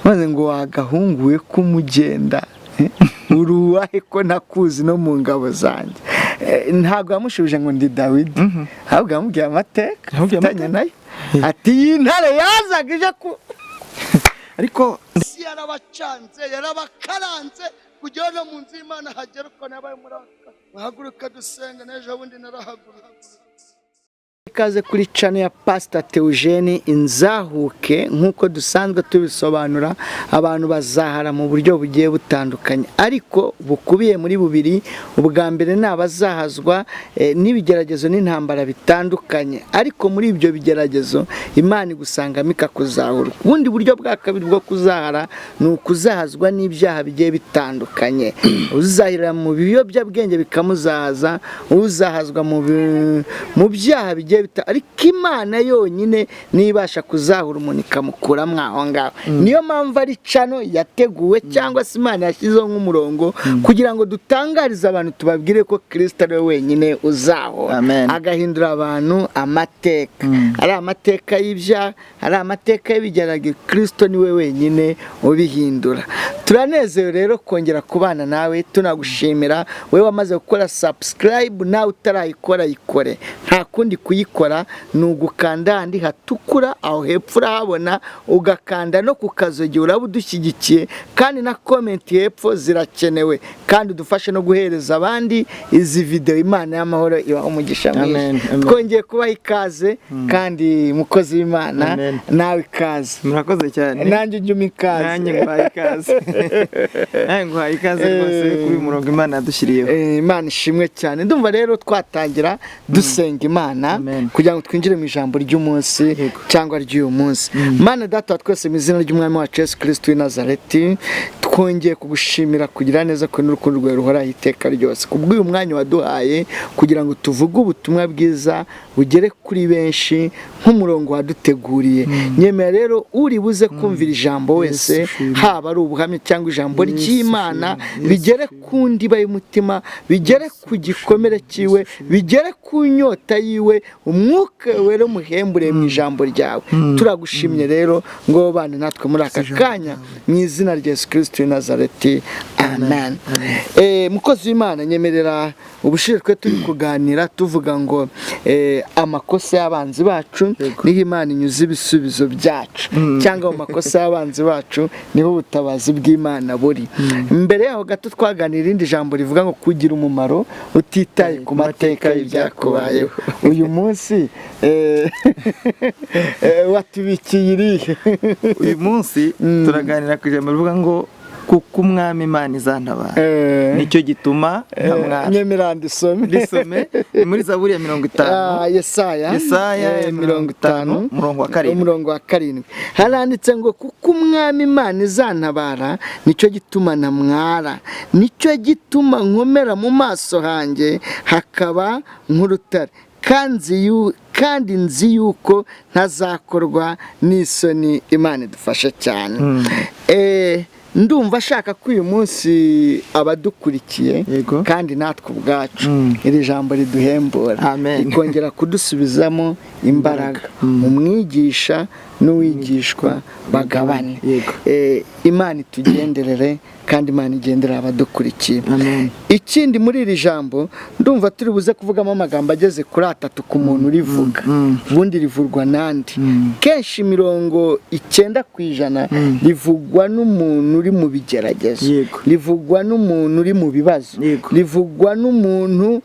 maze ngo wagahunguwe kumugenda uruwahe ko nakuzi no mu ngabo zanjye. Ntabwo yamushubije ngo ndi Dawidi, ahubwo yamubwiye amateka afitanye nayo, ati iyi ntare yazaga ije ku ariko yarabacanze yarabakaranze kugira no mu nzu y'Imana hagera uko nabaye muraka bahaguruka dusenga n'ejo bundi narahagurutse. Ikaze kuri channel ya Pasteur Theogene Inzahuke. Nkuko dusanzwe tubisobanura, abantu bazahara mu buryo bugiye butandukanye ariko bukubiye muri bubiri. Ubwa mbere ni abazahazwa n'ibigeragezo n'intambara bitandukanye, ariko muri ibyo bigeragezo Imana igusangamo ikakuzahura. Ubundi buryo bwa kabiri bwo kuzahara ni ukuzahazwa n'ibyaha bigiye bitandukanye. Uzahira mu biyobyabwenge bikamuzahaza, uzahazwa mu byaha bigiye ariko Imana yonyine nibasha kuzahura umuntu ikamukura mwaho ngaho. Niyo mpamvu ari cano yateguwe cyangwa se Imana yashyizeho nk'umurongo kugira ngo dutangarize abantu, tubabwire ko Kristo ari we wenyine uzahora agahindura abantu amateka. Ari amateka y'ibyaha, ari amateka y'ibigeragezo, Kristo ni we wenyine ubihindura. Turanezerewe rero kongera kubana nawe, tunagushimira wewe wamaze gukora subscribe. Nawe utarayikora yikore, nta kundi kuyikora ni ugukanda handi hatukura aho hepfo urahabona, ugakanda no kukazogera uraba udushyigikiye, kandi na comment hepfo zirakenewe, kandi udufashe no guhereza abandi izi video. Imana y'amahoro ibaho umugisha mwinshi. Twongeye kubaha ikaze kandi mukozi w'Imana, nawe ikaze. Murakoze cyane. Nanjye njye ikaze. Nanjye nguhaye ikaze. Nanjye nguhaye ikaze rwose kuri murongo Imana yadushyiriyeho. Imana ishimwe cyane. Ndumva rero twatangira dusenga Imana kugira ngo twinjire mu ijambo ry'umunsi cyangwa ry'uyu munsi. Mana Data twese mu izina ry'Umwami wacu Yesu Kristo w'i Nazareti, twongeye kugushimira kugira neza ko n'urukundo rwawe ruhoraho iteka ryose. Kubw'uyu mwanya waduhaye kugira ngo tuvuge ubutumwa bwiza bugere kuri benshi nk'umurongo waduteguriye. Nyemera rero uri buze kumvira ijambo wese, haba ari ubuhamya cyangwa ijambo ry'Imana, bigere ku ndiba y'umutima, bigere ku gikomere cyiwe, bigere ku nyota yiwe, umwuka wera muhembure mu ijambo ryawe. Turagushimye rero ngo bane natwe muri aka kanya mu izina rya Yesu Kristo w'i Nazareti, amen. Mukozi w'Imana, nyemerera ubushize twe turi kuganira tuvuga ngo amakosa y'abanzi bacu niho Imana inyuze ibisubizo byacu, cyangwa mu makosa y'abanzi bacu niho ubutabazi bw'Imana buri. Mbere yaho gato twaganira irindi jambo rivuga ngo kugira umumaro utitaye ku mateka y'ibyakubayeho. Uyu munsi watubikiye irihe? Uyu munsi turaganira ku ijambo rivuga ngo kuko umwami Imana izantabara, nicyo gituma ntamwara. Nyemera ndisome muri Zaburi ya 50, Yesaya 50 umurongo wa 7 haranditse ngo kuko umwami Imana izantabara, nicyo gituma ntamwara, nicyo gituma nkomera mu maso hanjye hakaba nk'urutare, kandi nzi yuko ntazakorwa n'isoni. Imana idufashe cyane. Ndumva ashaka ko uyu munsi abadukurikiye kandi natwe ubwacu iri jambo riduhembura, ikongera kudusubizamo imbaraga. Umwigisha n'uwigishwa bagabane. Imana itugenderere kandi Imana igendera abadukurikiye. Ikindi muri iri jambo ndumva turi buze kuvugamo amagambo ageze kuri 3 ku muntu urivuga. Ubundi rivurwa nandi kenshi 90% rivugwa n'umuntu uri mu bigeragezo, rivugwa n'umuntu uri mu bibazo, rivugwa n'umuntu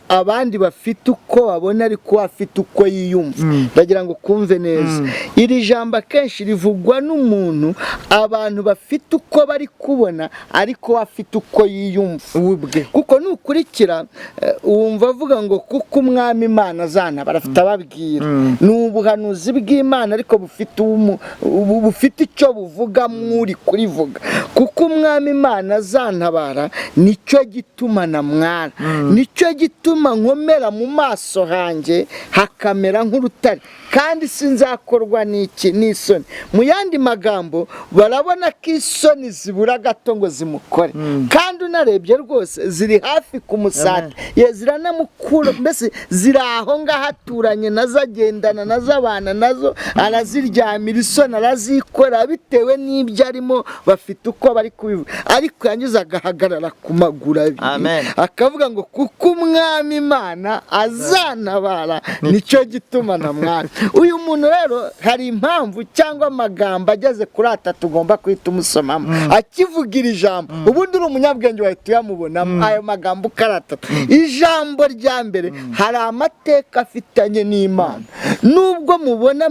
abandi bafite uko babona ariko afite uko yiyumva. Ndagira ngo kumve neza, iri jambo kenshi rivugwa n'umuntu abantu bafite uko bari kubona ariko afite uko yiyumva ubwe. Kuko nukurikira wumva avuga ngo kuko umwami Imana azantabara, afite ababwira ni ubuhanuzi bw'Imana ariko bufite icyo buvuga muri kurivuga. Kuko umwami Imana azantabara, nicyo gituma ntamwara, nicyo gituma nkomera mu maso hanjye hakamera nk'urutare, kandi sinzakorwa guterwa n'isoni. Mu yandi magambo barabona ko isoni zibura gato ngo zimukore, kandi unarebye rwose ziri hafi kumusata, ziranamukura, mbese ziri aho ngaho aturanye nazo, agendana nazo, abana nazo, araziryamira, isoni arazikora bitewe n'ibyo arimo, bafite uko bari kubivuga, ariko yanyuze agahagarara ku maguru abiri akavuga ngo kuko umwami Imana azantabara, nicyo gituma ntamwanga. Uyu muntu rero hari impamvu cyangwa amagambo ageze kuri atatu ugomba kwita umusomamo akivugira ijambo, ubundi uri umunyabwenge wahita uyamubonamo ayo magambo uko ari atatu. Ijambo rya mbere, hari amateka afitanye n'Imana, nubwo mubona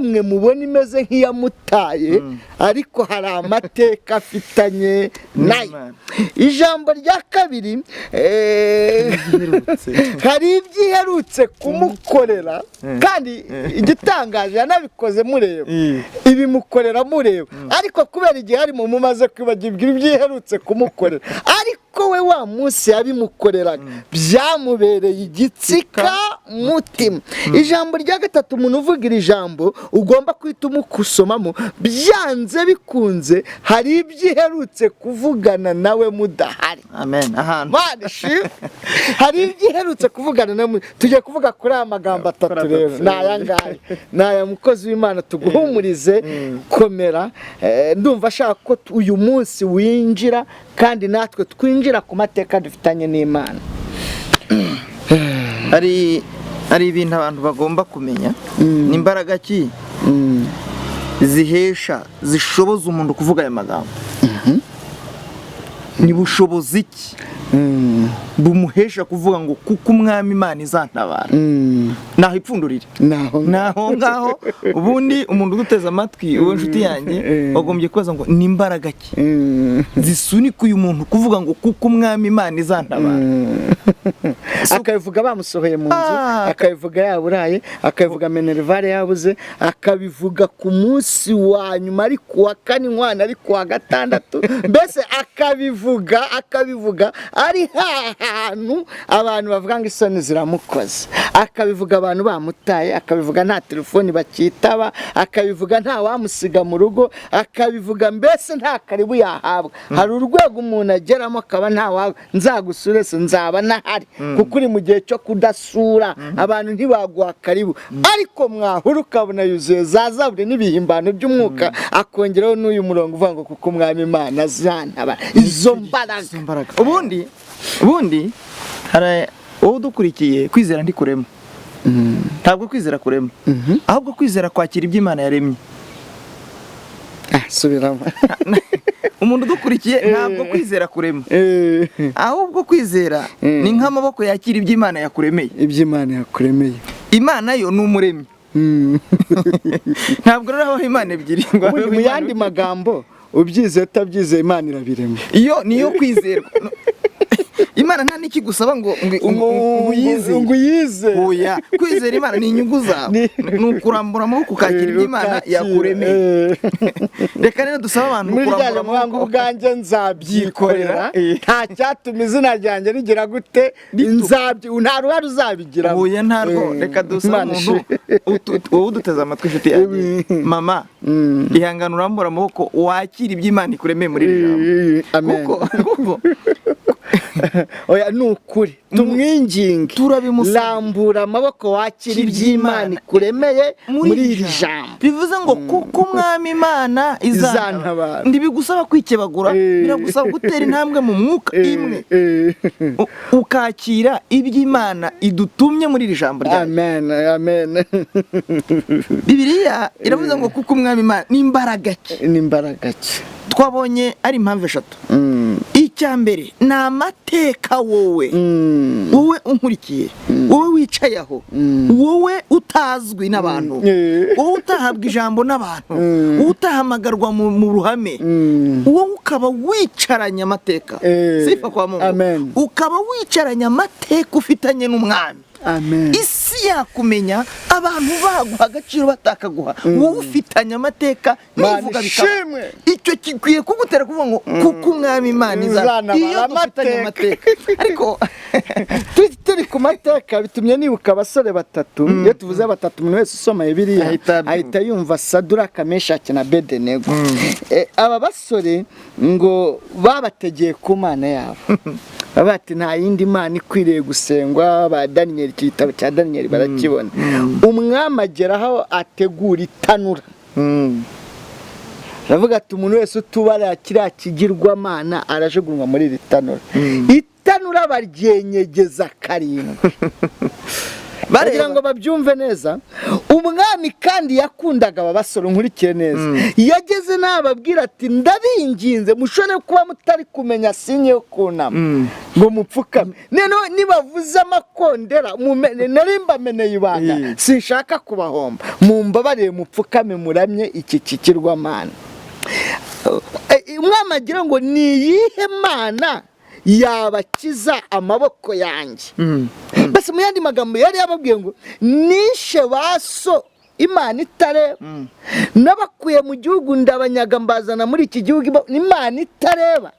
imeze nk'iyamutaye, ariko hari amateka afitanye nayo. Ijambo rya kabiri, hari ibyo iherutse kumukorera, kandi igitangaje yanabikoze mureba, ibimukorera mureba, ariko kubera igihe harimo mumaze kwibagirwa ibyo iherutse kumukorera, ariko we wa munsi yabimukoreraga byamubereye igitsikamutima. Ijambo rya gatatu, umuntu uvugira ijambo ugomba kwita umukusomamo, byanze bikunze hari ibyo iherutse kuvugana nawe mudahari. Amen. Hari ibyo iherutse kuvugana nawe. Tujye kuvuga kuri aya magambo atatu rero, ni aya ngaya, ni aya mukozi w'Imana, tuguhumurize, komera. Ndumva ashaka ko uyu munsi winjira, kandi natwe twinjira ku mateka dufitanye n'Imana. Hari ibintu abantu bagomba kumenya, n'imbaraga ki zishoboza umuntu kuvuga aya magambo. Ni bushobozi ki bumuhesha kuvuga ngo kuko umwami Imana izantabara? Naho ipfundurire, naho ngaho. Ubundi umuntu uduteze amatwi, uwo nshuti yanjye, wagombye kubaza ngo ni imbaraga ki zisunika uyu muntu kuvuga ngo kuko umwami Imana izantabara? Akabivuga bamusohoye mu nzu, akabivuga yaburaye, akabivuga Minervale yabuze, akabivuga ku munsi wa nyuma ari ku wa kane, inkwano ari ku wa gatandatu, mbese akabivuga ari ahantu abantu bavuga ngo isoni ziramukoze, akabivuga abantu bamutaye, akabivuga nta telefoni bakitaba, akabivuga nta wamusiga mu rugo, akabivuga mbese nta karibu yahabwa. Hari urwego umuntu ageramo akaba nta wawe nzagusure se nzaba nahari, kuko uri mu gihe cyo kudasura, abantu ntibaguha karibu, ariko mwahura ukabona yuzuye za zaburi n'ibihimbano by'umwuka, akongeraho n'uyu murongo uvuga ngo kuko umwami Imana azantabara. Izo mbaraga. Ubundi hari wowe udukurikiye, kwizera ndikuremo. Ntabwo kwizera kurema, ahubwo kwizera kwakira ibyo Imana yaremye. Subiramo. Umuntu udukurikiye, ntabwo kwizera kurema, ahubwo kwizera ni nk'amaboko yakira ibyo Imana yakuremeye. Ibyo Imana yakuremeye, Imana yo ni umuremyi. Ntabwo rero habaho Imana ebyiri. Mu yandi magambo, ubyize utabyizeye Imana irabirema. Iyo niyo kwizerwa. Imana nta n'ikigusaba ngo uyize. Oya, kwizera Imana ni inyungu zawe, ni ukurambura amaboko ukakira ibyo Imana yakuremeye. Reka rero dusaba abantu kurambura amaboko, ubwanjye nzabyikorera, nta cyatuma izina ryanjye rigira gute, nta ruhare uzabigira. Oya, ntarwo. Reka dusaba umuntu wowe uduteze amatwi, inshuti yanjye, mama, ihangane urambura amaboko wakira ibyo Imana ikuremeye muri iri jambo. Kuko oya, ni ukuri, tumwinginge, rambura amaboko wakira iby'Imana ikuremeye muri iri jambo. Bivuze ngo kuko umwami Imana izantabara. Ntibigusaba kwikebagura, biragusaba gutera intambwe mu mwuka imwe, ukakira iby'Imana idutumye muri iri jambo ryayo. Amen. Bibiliya iravuze ngo kuko umwami Imana ni imbaraga ki. Twabonye ari impamvu eshatu. Icya mbere ni amateka wowe unkurikiye, wowe wicaye aho, wowe utazwi n'abantu, wowe utahabwa ijambo n'abantu, wowe utahamagarwa mu ruhame, wowe ukaba wicaranye amateka. Sifa kwa Mungu. Ukaba wicaranye amateka ufitanye n'umwami. Amen. isi yakumenya, abantu baguha agaciro batakaguha, wowe ufitanye amateka nivuga bikaba. Icyo kikwiye kugutera kuvuga ngo kuko umwami Imana izana iyo dufitanye amateka. Ariko turi ku mateka bitumye nibuka abasore batatu. Iyo tuvuze batatu, umuntu wese usoma Bibiliya ahita yumva Saduraka, Meshaki na Abedenego. Aba basore ngo babategeye ku Mana yabo. Bati nta yindi Mana ikwiriye gusengwa. Ba Daniel, igitabo cya Daniel barakibona. Umwami ageraho ategura itanura. Aravuga ati umuntu wese utubara kiriya kigirwamana arajugunywa muri iri tanura. Itanura baryenyegeza karindwi. Baragira ngo babyumve neza. Umwami kandi yakundaga aba basore, nkurikiye neza. Yageze n'ababwira ati ndabinginze mushone kuba mutari kumenya sinye yo kunama ngo mupfukame. Neno nibavuze amakondera narimba meneye ibanga, sinshaka kubahomba, mumbabarire mupfukame muramye iki kigirwamana. Umwami agira ngo ni iyihe Mana yabakiza amaboko yanjye? Basi mu yandi magambo yari yababwiye ngo nishe baso Imana itareba, nabakuye mu gihugu ndabanyaga mbazana muri iki gihugu Imana itareba.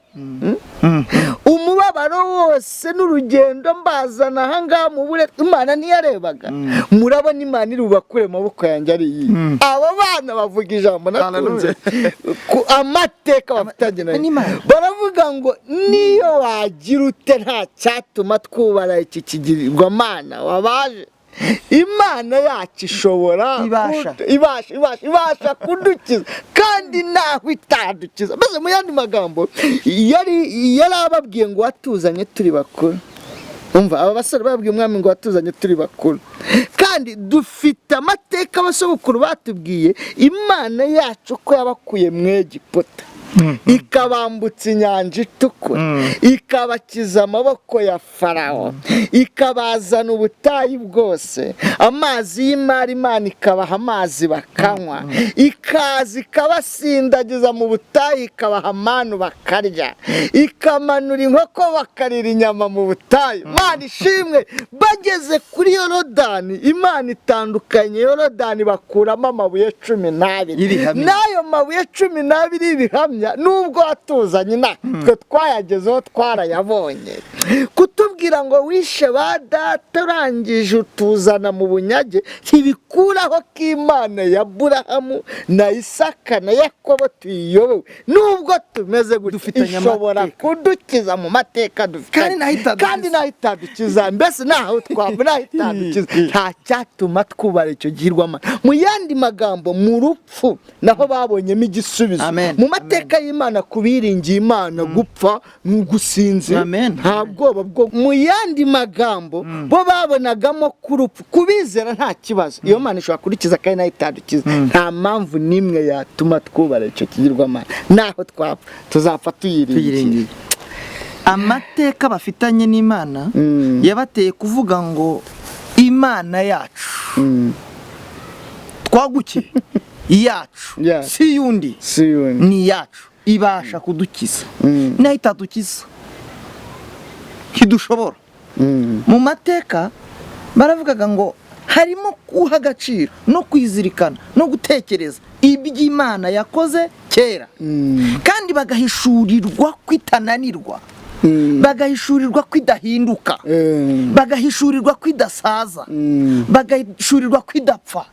Umubabaro wose n'urugendo mbazana ahangaha mu bure Imana ntiyarebaga. Murabona Imana iri bubakure mu maboko yanjye ari iyi. Abo bana bavuga ijambo nakunze ku amateka bafitanye nayo. Baravuga ngo niyo wagira ute nta cyatuma twubara iki kigirwamana wabaje. Imana yacu ishobora ibasha kudukiza kandi naho itadukiza. Maze mu yandi magambo yari ababwiye ngo watuzanye turi bakuru. Umva aba basore babwiye umwami ngo watuzanye turi bakuru, kandi dufite amateka abasogokuru batubwiye. Imana yacu ko yabakuye mu Egiputa ikabambutsa inyanja itukura, ikabakiza amaboko ya Farawo, ikabazana ubutayu bwose, amazi y'imari Imana ikabaha amazi bakanywa, ikaza ikabasindagiza mu butayu ikabaha amanu bakarya, ikamanura inkoko bakarira inyama mu butayu. Imana ishimwe. Bageze kuri Yorodani, Imana itandukanye Yorodani bakuramo amabuye 12. N'ayo mabuye 12 y'ibihamya nubwo watuzanye twe twayagezeho twarayabonye. Kutubwira ngo wishe ba data urangije utuzana mu bunyage ntibikuraho ko Imana ya Aburahamu na Isaka na Yakobo tuyiyobewe. Nubwo tumeze gutya ishobora kudukiza mu mateka dufite, kandi nahitadukiza. Mbese naho twabona itadukiza nta cyatuma twubara icyo gihirwamana. Mu yandi magambo, mu rupfu naho babonyemo igisubizo. Mu mateka y'Imana kubiringiye Imana gupfa n'ugusinzira nta bwoba bwo. Mu yandi magambo bo babonagamo kurupfu kubizera nta kibazo. Iyo Mana ishobora kurikiza kandi nahitadukiza. Nta mpamvu nimwe yatuma twubara icyo kigirwamana. Naho twapfa tuzapfa tuyiringiye. Amateka bafitanye n'Imana yabateye kuvuga ngo Imana yacu twagukiye iyacu si yundi ni yacu ibasha kudukiza. Nahitadukiza ntidushobora. Mu mateka baravugaga ngo harimo kuha agaciro no kwizirikana no gutekereza iby'Imana yakoze kera, kandi bagahishurirwa kwitananirwa, bagahishurirwa kwidahinduka, bagahishurirwa kwidasaza, bagahishurirwa kwidapfa,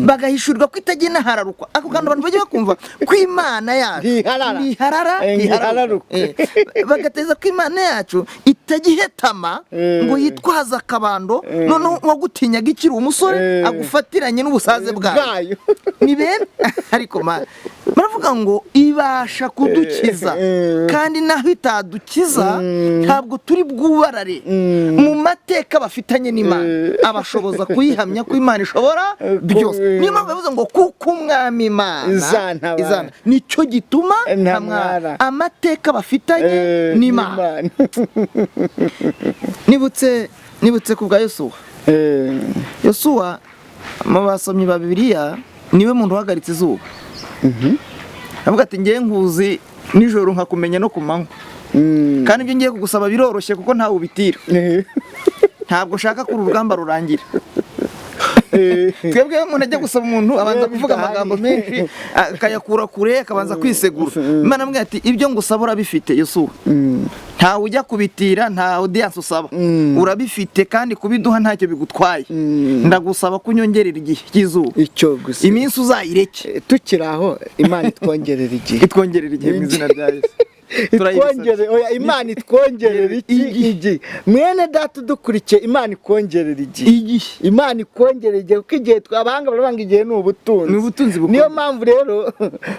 bagahishurirwa kwitagena hararukwa. Ako kandi abantu bajye bakumva ko Imana yacu ihararuka, bagateza ko Imana yacu itagihetama ngo yitwaza akabando none wagutinyaga ikiri umusore agufatiranye n'ubusaze bwayo. Ni bene ariko baravuga ngo ibasha kudukiza kandi naho itadukiza ntabwo turi bwubarare. Mu mateka bafitanye n'Imana abashoboza kuyihamya ko Imana ishobora byose. Niyo mpamvu bavuze ngo kuko umwami Imana izana, nicyo gituma ntamwara. Amateka bafitanye n'Imana. Nibutse ku bwa Yosuwa mu basomyi ba Bibiliya niwe muntu uhagaritse izuba. Avuga ati ngiye nkuzi nijoro nkakumenya no ku manywa. kandi ibyo ngiye kugusaba biroroshye kuko ntawe ubitira. Ntabwo ushaka ko urugamba rurangira. Twebwe umuntu ajya gusaba umuntu abanza kuvuga amagambo menshi akayakura kure akabanza kwisegura. Imana amubwira ati ibyo ngusaba urabifite Yesu. Ntawe ujya kubitira, nta audience usaba. Urabifite kandi kubiduha ntacyo bigutwaye. Ndagusaba kunyongerera igihe cy'izuba. Icyo gusa. Iminsi uzayireke. Tukiraho Imana itwongerera igihe. Itwongerera igihe mu izina rya Yesu. Imana itwongerera igihe. Mwene data udukurikiye Imana ikongerera igihe. Imana ikongerera igihe kuko igihe twabanga barabanga igihe ni ubutunzi. Ni ubutunzi bukomeye. Niyo mpamvu rero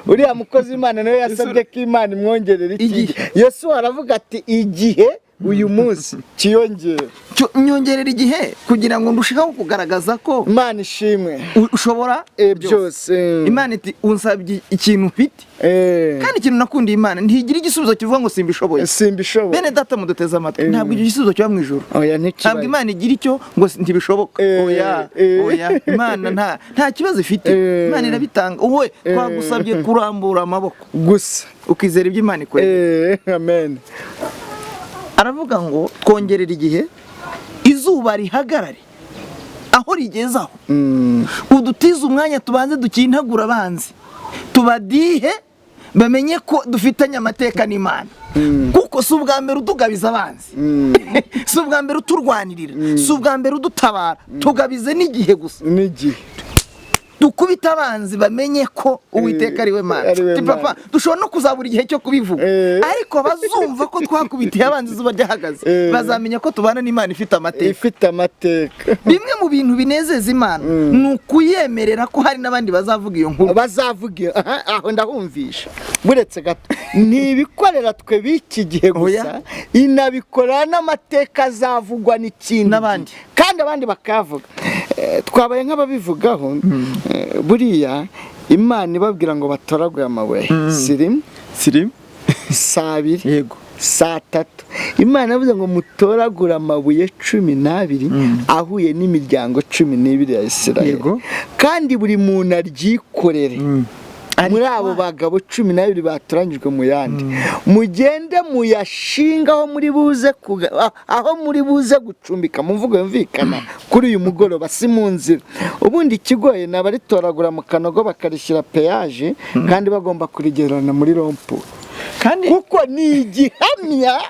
uriya mukozi Imana nawe yasabye ko Imana imwongerera igihe. Yesu aravuga ati igihe uyu munsi kiyongera. Nyongerera igihe kugira ngo ndusheho kugaragaza ko Imana ishimwe ushobora byose. Imana iti unsabye ikintu ufite. Kandi ikintu nakundiye Imana ntigira igisubizo kivuga ngo simbishoboye. Bene data muduteza amatwi ntabwo icyo gisubizo kiba mu ijuru. Ntabwo Imana igira icyo ngo ntibishoboka. Oya Imana nta kibazo ifite. Imana irabitanga. Wowe twagusabye kurambura amaboko gusa ukizera ibyo Imana ikorera. Amen. Aravuga ngo twongerera igihe izuba rihagarare aho rigezaho. Udutize umwanya tubanze dukinagura abanzi tubadihe bamenye ko dufitanye amateka n'Imana. Kuko si ubwa mbere utugabiza abanzi, si ubwa mbere uturwanirira, si ubwa mbere udutabara, tugabize n'igihe gusa. Dukubita abanzi bamenye ko Uwiteka ari we Mana. Papa dushobora no kuzabura igihe cyo kubivuga, ariko bazumva ko twakubitiye abanzi zuba ryahagaze bazamenya ko tubana n'Imana ifite amateka. Bimwe mu bintu binezeza Imana ni ukuyemerera ko hari n'abandi bazavuga iyo nkuru. Bazavuga aho ndahumvisha buretse gato ntibikorera twe biki gihe gusa, inabikora n'amateka azavugwa n'ikindi n'abandi kandi abandi bakavuga. Twabaye nk'ababivugaho. Buriya Imana ibabwira ngo batoraguye amabuye sirimu saa 2 yego saa 3. Imana yavuze ngo mutoragure amabuye 12 ahuye n'imiryango 12 ya Isirayeli, kandi buri muntu aryikorere. Muri abo bagabo 12 batoranyijwe mu yandi mugende muyashinga aho muri buze gucumbika mu mvugo yumvikana kuri uyu mugoroba si mu nzira. Ubundi ikigoye nabaritoragura mu kanogo bakarishyira peyaje kandi bagomba kurigerana muri rompo, kandi kuko ni igihamya.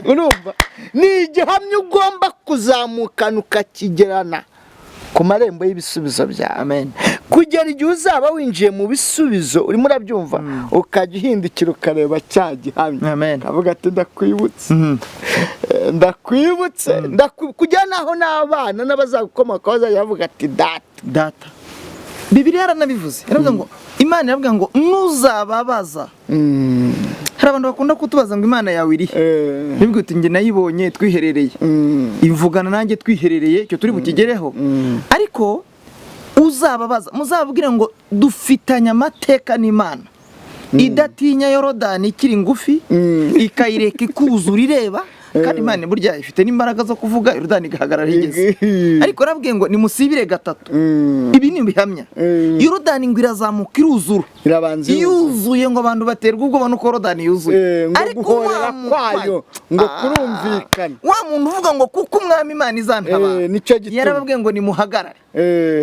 Urumva ni igihamya ugomba kuzamukana ukakigerana ku marembo y'ibisubizo byawe. Amen. Kugera igihe uzaba winjiye mu bisubizo urimo urabyumva ukajya uhindukira ukareba cya gihamya. Amen. Kavuga ati ndakwibutse kujya naho n'abana n'abazagukomoka bazajya bavuga ati data. Bibiliya yaranabivuze yaravuga ngo Imana yavuga ngo nuzababaza. Hari abantu bakunda kutubaza ngo Imana yawe iri nibwo uti nge nayibonye twiherereye ivugana nanjye twiherereye icyo turi bukigereho. Ariko uzababaza muzabwira ngo dufitanye amateka n'Imana idatinya Yorodani ikiri ngufi ikayireka ikuzura ireba, kandi Imana burya ifite n'imbaraga zo kuvuga Yorodani igahagarara igeze. Ariko arabwiye ngo nimusibire 3. Ibi ni bihamya. Yorodani ngo irazamuka iruzura yuzuye ngo abantu baterwa ubwoba nuko Yorodani yuzuye, ariko guhorera kwayo ngo kurumvikana. Wa muntu uvuga ngo kuko umwami Imana izantabara yarababwiye ngo nimuhagarare.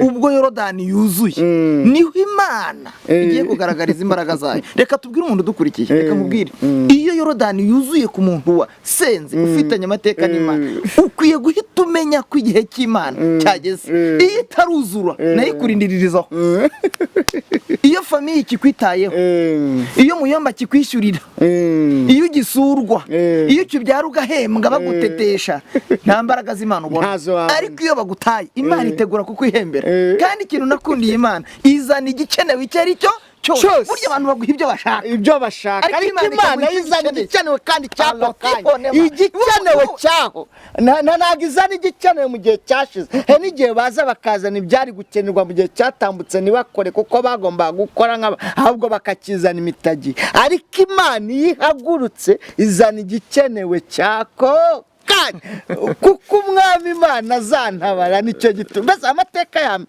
Ubwo Yorodani yuzuye niho Imana igiye kugaragariza imbaraga zayo. Reka tubwire umuntu dukurikiye, reka mubwire, iyo Yorodani yuzuye ku muntu wa senze ufitanye amateka n'Imana ukwiye guhita umenya ko igihe cy'Imana cyageze. Iyo itaruzura nayo ikurindiririzaho. Iyo famiye ikikwitayeho, iyo muyomba kikwishyurira, iyo ugisurwa, iyo ukibyara ugahembwa bagutetesha, nta mbaraga z'Imana ubona. Ariko iyo bagutaye Imana itegura kukwihembera. Kandi ikintu nakundiye Imana izana igikenewe icyo ari cyo cyose. Burya abantu baguha ibyo bashaka ariko Imana izana igikenewe kandi cyako igikenewe cyaho ntabwo izana igikenewe mu gihe cyashize. Hari n'igihe baza bakazana ibyari gukenerwa mu gihe cyatambutse ntibakore kuko bagomba gukora ahubwo bakakizana imitagi. Ariko Imana iyo ihagurutse izana igikenewe cyako kanya kuko umwami Imana azantabara nicyo gituma mbese amateka ya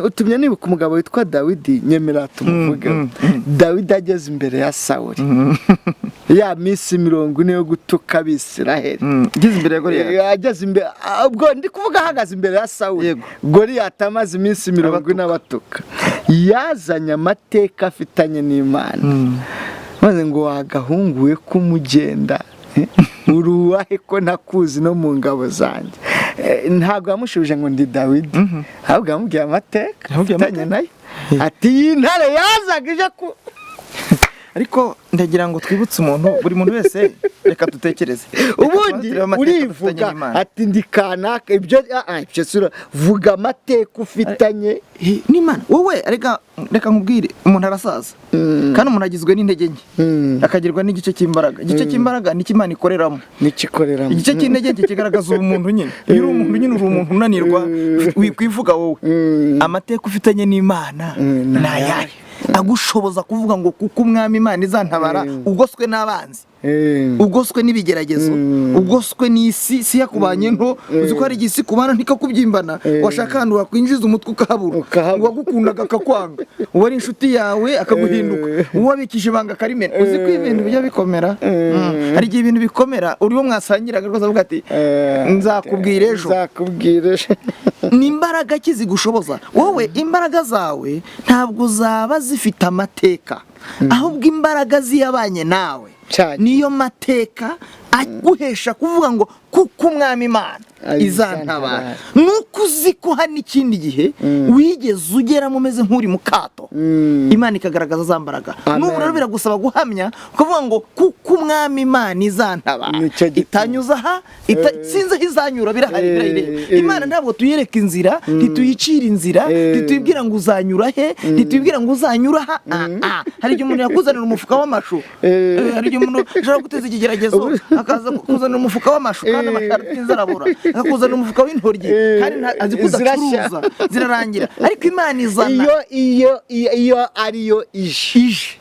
utumye nibuka umugabo witwa Dawidi nyemera tumuvuge Dawidi ageze imbere ya Sawuli ya minsi 40 yo gutuka Abisiraheli ageze imbere ya Goliyati ageze imbere ubwo ndi kuvuga ahagaze imbere ya Sawuli Goliyati amaze iminsi 40 abatuka yazanye amateka afitanye n'Imana maze ngo wagahunguwe kumugenda uruwahe ko nakuzi no mu ngabo zanjye ntabwo yamushubije ngo ndi Dawidi ahubwo yamubwiye amateka afitanye nayo ati iyi ntare yazaga ije ku ariko ndagira ngo twibutse umuntu buri muntu wese reka dutekereze ubundi urivuga ati ndi kanaka ibyo sura vuga amateka ufitanye n'Imana wowe reka nkubwire umuntu arasaza kandi umuntu agizwe n'intege nke akagirwa n'igice cy'imbaraga igice cy'imbaraga ni Imana ikoreramo igice cy'intege nke kigaragaza umuntu nyine iyo uri umuntu nyine uri umuntu unanirwa wikwivuga wowe amateka ufitanye n'Imana nayahe agushoboza kuvuga ngo kuko umwami Imana izantabara ugoswe n'abanzi ugoswe n'ibigeragezo ugoswe n'isi si yakubanye nto uzi ko hari igisi kubana ntikakubyimbana washaka ahantu wakwinjiza umutwe ukahabura wagukundaga akakwanga uwo ari inshuti yawe akaguhinduka uwo abikije ibanga akarimena uzi ko ibintu bijya bikomera hari igihe ibintu bikomera uriho mwasangiraga rwose avuga ati nzakubwira ejo ni imbaraga kizigushoboza wowe imbaraga zawe ntabwo zaba zifite amateka ahubwo imbaraga ziyabanye nawe niyo mateka aguhesha kuvuga ngo kuko umwami Imana izantabara nuko uzi ko hari n'ikindi gihe wigeze ugeramo umeze nk'uri mu kato Imana ikagaragaza za mbaraga n'ubu rero biragusaba guhamya ukavuga ngo kuko umwami Imana izantabara itanyuza aha sinzi aho izanyura birahari Imana ntabwo tuyereka inzira ntituyicira inzira ntituyibwira ngo uzanyura he ntituyibwira ngo uzanyura aha hari igihe umuntu yakuzanira umufuka w'amashu hari igihe umuntu ashobora guteza ikigeragezo akaza kuzanira umufuka w'amashu kandi amasharutinzi arabura akakuzanira umufuka w'intoryi kandi azi kudacuruza zirarangira ariko Imana izana iyo ariyo ije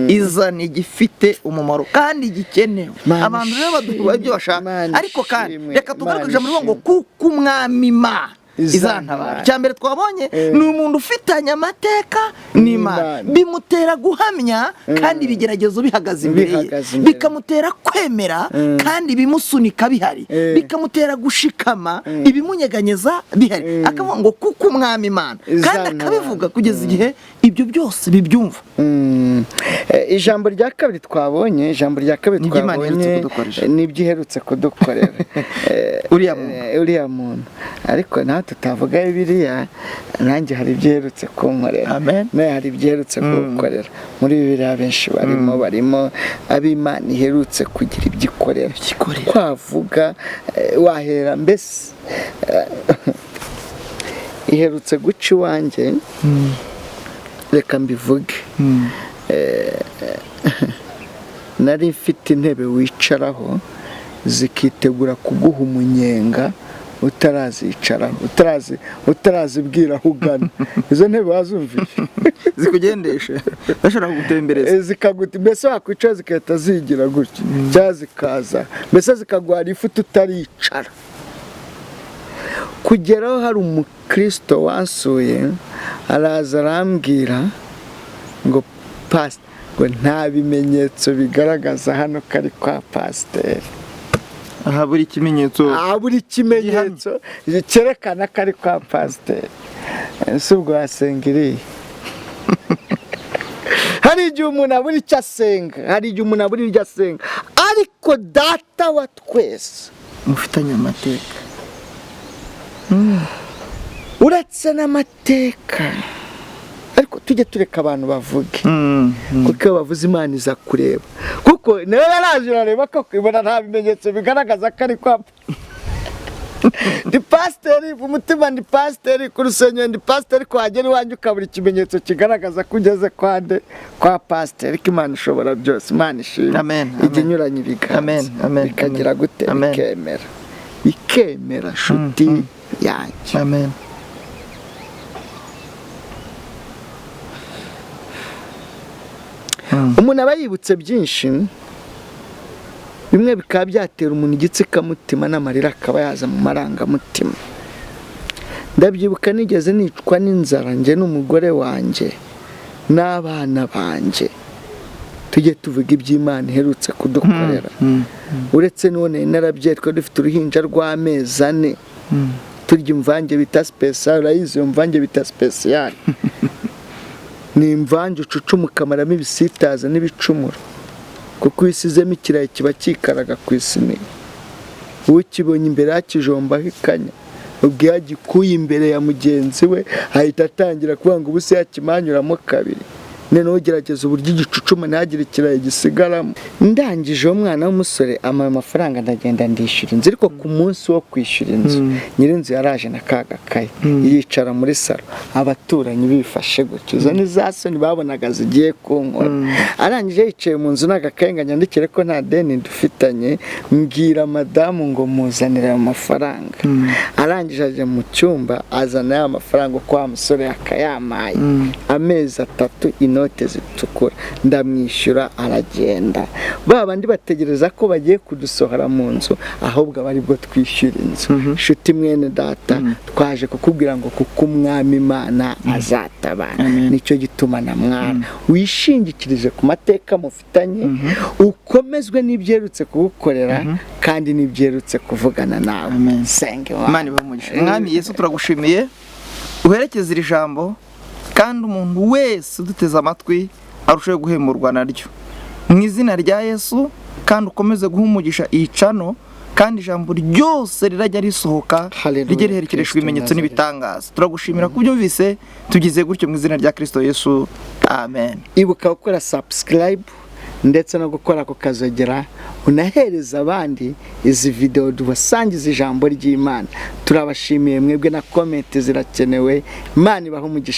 izana igifite umumaro kandi gikenewe abantu rero baduha ibyo bashaka ariko kandi reka tugaragaje muri ngo kuko umwami Imana izantabara cyambere twabonye ni umuntu ufitanye amateka n'Imana bimutera guhamya kandi ibigeragezo bihagaze imbere ye bikamutera kwemera kandi bimusunika bihari bikamutera gushikama ibimunyeganyeza bihari akavuga ngo kuko umwami Imana kandi akabivuga kugeza igihe ibyo byose bibyumva ijambo rya kabiri twabonye nibyo iherutse kudukorera uriya muntu ariko nawe tutavuga Bibiliya nanjye hari ibyo iherutse kunkorera nawe hari ibyo iherutse kugukorera muri Bibiliya benshi barimo ab'Imana iherutse kugira ibyo ikorera kwavuga wahera mbese iherutse guca iwanjye reka mbivuge nari mfite intebe wicaraho zikitegura kuguha umunyenga utarazicaraho utarazibwira aho ugana izo ntebe wazumvise zikugendesha bashobora kugutembereza mbese wakwicara zigahita zigira gutya cyangwa zikaza mbese zikaguha ifuti utaricara kugeraho hari umukristo wansuye araza arambwira ngo ngo nta bimenyetso bigaragaza hano kari kwa pasiteri aha buri kimenyetso cyerekana ko ari kwa pasiteri si ubwo wasenga iriya hari igihe umuntu abura icyo asenga ariko data wa twese mufitanye amateka uretse n'amateka ariko tujye tureka abantu bavuge kuko iyo bavuze Imana iza kureba kuko nawe yaraje urareba ko kwibona nta bimenyetso bigaragaza ko ari kwa ndi pasiteri umutima ndi pasiteri ku rusengero ndi pasiteri kwagera iwanjye ukabura ikimenyetso kigaragaza ko ugeze kwa pasiteri ko Imana ishobora byose Imana ishimwe ijya inyuranye ibiganza bikagira gute bikemera nshuti yanjye umuntu aba yibutse byinshi bimwe bikaba byatera umuntu igitsikamutima n'amarira akaba yaza mu marangamutima. Ndabyibuka nigeze nicwa n'inzara njye n'umugore wanjye n'abana banjye, tujye tuvuga iby'Imana iherutse kudukorera. Uretse none narabyaye, twari dufite uruhinja rw'amezi 4, turya imvange bita special. Urayizi iyo mvange bita special? Ni imvange ucucumuka amaramo ibisitaza n'ibicumuro, kuko isizemo ikirayi kiba kikaraga ku isiniya. Ukibonye imbere yakijombaho ikanya, ubwo yagikuye imbere ya mugenzi we ahita atangira kuvuga ngo ubuse yakimanyuramo kabiri. Noneho gerageza uburyo igicucuma ntagire ikirayi gisigaramo. Ndangije uwo mwana w'umusore ama amafaranga ndagenda ndishyura inzu, ariko ku munsi wo kwishyura inzu nyirinzu yaraje na kagakaye yicara muri salo, abaturanyi bifashe gutyo, izo ni za soni babonaga zigiye kunkora. Arangije yicaye mu nzu n'agakaye ngo nyandikire ko nta deni dufitanye, mbwira madamu ngo muzanire ayo mafaranga. Arangije aje mu cyumba azana ya mafaranga uko wa musore yakayamaye, amezi 3 inote zitukura, ndamwishyura aragenda. Babandi bategereza ko bagiye kudusohora mu nzu, ahubwo abari bwo twishyura inzu. Shuti mwene data, twaje kukubwira ngo kuko umwami Imana azatabara. Nicyo gituma na mwana wishingikirije ku mateka mufitanye, ukomezwe n'ibyerutse kugukorera kandi n'ibyerutse kuvugana nawe. Senge wa Imana ibamugisha. Mwami Yesu turagushimiye, uherekeze iri jambo kandi umuntu wese uduteze amatwi arushaho guhemurwa naryo mu izina rya Yesu, kandi ukomeze guha umugisha iyi cano, kandi ijambo ryose rirajya risohoka rijye riherekereshwa ibimenyetso n'ibitangaza. Turagushimira ko byumvise, tugize gutyo mu izina rya Kristo Yesu, amen. Ibuka gukora subscribe ndetse no gukora ku kazogera, unahereza abandi izi video dubasangiza ijambo ry'Imana. Turabashimiye mwebwe, na comment zirakenewe. Imana ibahe umugisha.